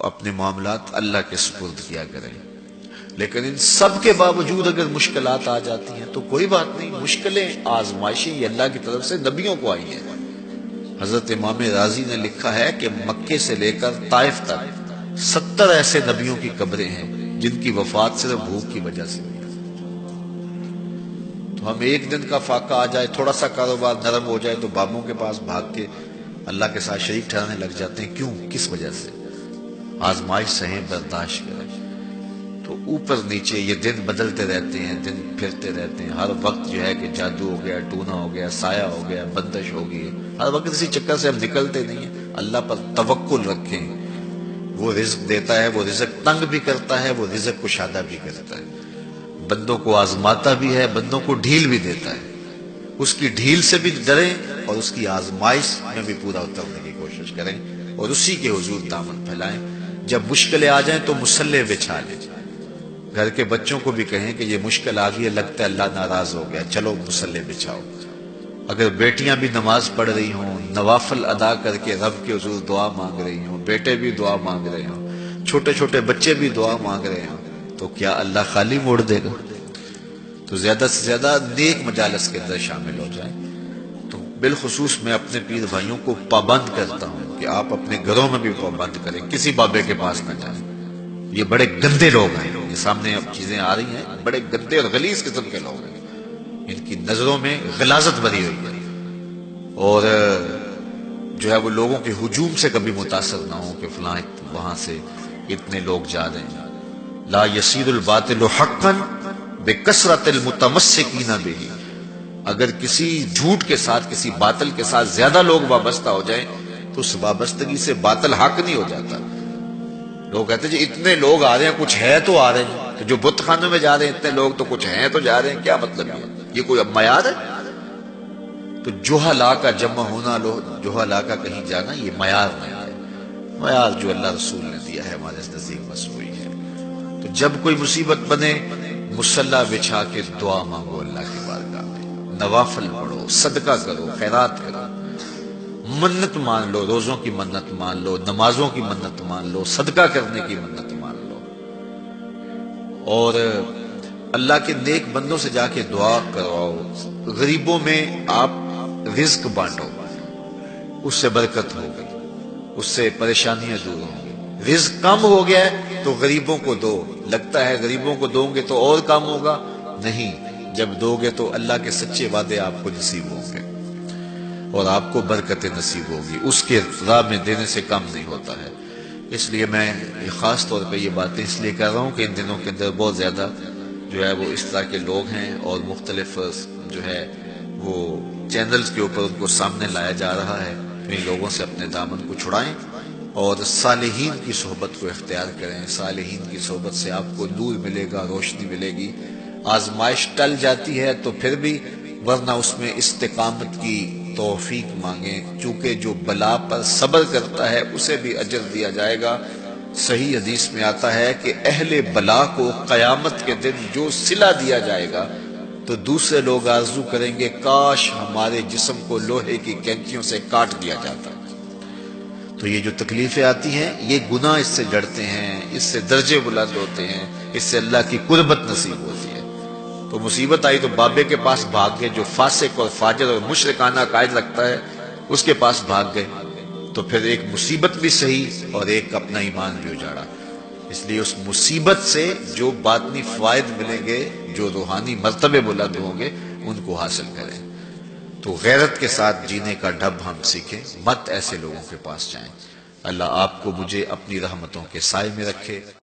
اپنے معاملات اللہ کے سپرد کیا کریں۔ لیکن ان سب کے باوجود اگر مشکلات آ جاتی ہیں تو کوئی بات نہیں، مشکلیں آزمائشیں یہ اللہ کی طرف سے نبیوں کو آئی ہیں۔ حضرت امام رازی نے لکھا ہے کہ مکے سے لے کر طائف تک 70 ایسے نبیوں کی قبریں ہیں جن کی وفات صرف بھوک کی وجہ سے ہوئی۔ تو ہم ایک دن کا فاقہ آ جائے، تھوڑا سا کاروبار نرم ہو جائے تو بابوں کے پاس بھاگ کے اللہ کے ساتھ شریک ٹھہرنے لگ جاتے ہیں۔ کیوں؟ کس وجہ سے؟ آزمائش سہیں، برداشت کریں۔ تو اوپر نیچے یہ دن بدلتے رہتے ہیں، دن پھرتے رہتے ہیں، ہر وقت جو ہے کہ جادو ہو گیا، ٹونا ہو گیا، سایہ ہو گیا، بندش ہو گئی، ہر وقت اسی چکر سے ہم نکلتے نہیں ہیں۔ اللہ پر توکل رکھیں، وہ رزق دیتا ہے، وہ رزق تنگ بھی کرتا ہے، وہ رزق کشادہ بھی کرتا ہے، بندوں کو آزماتا بھی ہے، بندوں کو ڈھیل بھی دیتا ہے۔ اس کی ڈھیل سے بھی ڈریں اور اس کی آزمائش میں بھی پورا اترنے کی کوشش کریں اور اسی کے حضور دامن پھیلائیں۔ جب مشکلیں آ جائیں تو مصلح بچھا لیں، گھر کے بچوں کو بھی کہیں کہ یہ مشکل آ گئی ہے، لگتا ہے اللہ ناراض ہو گیا، چلو مصلح بچھاؤ۔ اگر بیٹیاں بھی نماز پڑھ رہی ہوں، نوافل ادا کر کے رب کے حضور دعا مانگ رہی ہوں، بیٹے بھی دعا مانگ رہے ہوں، چھوٹے چھوٹے بچے بھی دعا مانگ رہے ہوں، تو کیا اللہ خالی موڑ دے گا؟ تو زیادہ سے زیادہ نیک مجالس کے اندر شامل ہو جائیں۔ تو بالخصوص میں اپنے پیر بھائیوں کو پابند کرتا ہوں کہ آپ اپنے گھروں میں بھی پابند کریں، کسی بابے کے پاس نہ جائیں۔ یہ بڑے گندے لوگ ہیں، یہ سامنے اب چیزیں آ رہی ہیں، بڑے گندے اور غلیظ قسم کے لوگ ہیں، ان کی نظروں میں غلاظت بھری ہوئی ہے، اور جو ہے وہ لوگوں کے ہجوم سے کبھی متاثر نہ ہو کہ فلاں وہاں سے اتنے لوگ جا رہے ہیں۔ لا یصیر الباطل حقا بکثرت المتمسکین بہ، اگر کسی جھوٹ کے ساتھ، کسی باطل کے ساتھ زیادہ لوگ وابستہ ہو جائیں تو اس وابستگی سے باطل حق نہیں ہو جاتا۔ لوگ کہتے ہیں جی اتنے لوگ آ رہے ہیں، کچھ ہے تو آ رہے ہیں، تو جو بت خانوں میں جا رہے ہیں اتنے لوگ تو کچھ ہیں تو جا رہے ہیں، کیا مطلب یہ کوئی اب معیار ہے؟ تو جہلا کا جمع ہونا، جہلا کا کہیں جانا، یہ معیار نہیں ہے۔ معیار جو اللہ رسول نے دیا ہے ہمارے نزدیک بس وہی ہے۔ تو جب کوئی مصیبت بنے، مصلی بچھا کے دعا مانگو اللہ کی بارگاہ میں، نوافل پڑھو، صدقہ کرو، خیرات کرو، منت مان لو، روزوں کی منت مان لو، نمازوں کی منت مان لو، صدقہ کرنے کی منت مان لو، اور اللہ کے نیک بندوں سے جا کے دعا کرواؤ۔ غریبوں میں آپ رزق بانٹو، اس سے برکت ہوگی، اس سے پریشانیاں دور ہوں گی۔ رزق کم ہو گیا ہے تو غریبوں کو دو، لگتا ہے غریبوں کو دو گے تو اور کم ہوگا، نہیں، جب دو گے تو اللہ کے سچے وعدے آپ کو نصیب ہوں گے اور آپ کو برکت نصیب ہوگی، اس کے راہ میں دینے سے کم نہیں ہوتا ہے۔ اس لیے میں خاص طور پہ یہ باتیں اس لیے کر رہا ہوں کہ ان دنوں کے اندر بہت زیادہ جو ہے وہ اس طرح کے لوگ ہیں اور مختلف جو ہے وہ چینلز کے اوپر ان کو سامنے لایا جا رہا ہے۔ ان لوگوں سے اپنے دامن کو چھڑائیں اور صالحین کی صحبت کو اختیار کریں۔ صالحین کی صحبت سے آپ کو نور ملے گا، روشنی ملے گی۔ آزمائش ٹل جاتی ہے تو پھر بھی، ورنہ اس میں استقامت کی توفیق مانگیں، چونکہ جو بلا پر صبر کرتا ہے اسے بھی اجر دیا جائے گا۔ صحیح حدیث میں آتا ہے کہ اہل بلا کو قیامت کے دن جو صلہ دیا جائے گا تو دوسرے لوگ آرزو کریں گے کاش ہمارے جسم کو لوہے کی کینچیوں سے کاٹ دیا جاتا۔ تو یہ جو تکلیفیں آتی ہیں یہ گناہ اس سے جڑتے ہیں، اس سے درجے بلند ہوتے ہیں، اس سے اللہ کی قربت نصیب ہوتی ہے۔ تو مصیبت آئی تو بابے کے پاس بھاگ گئے، جو فاسق اور فاجر اور مشرکانہ عقائد رکھتا ہے اس کے پاس بھاگ گئے، تو پھر ایک مصیبت بھی صحیح اور ایک اپنا ایمان بھی اجاڑا۔ اس لیے اس مصیبت سے جو باطنی فوائد ملیں گے، جو روحانی مرتبے بلند ہوں گے، ان کو حاصل کریں۔ تو غیرت کے ساتھ جینے کا ڈھب ہم سیکھیں، مت ایسے لوگوں کے پاس جائیں۔ اللہ آپ کو مجھے اپنی رحمتوں کے سائے میں رکھے۔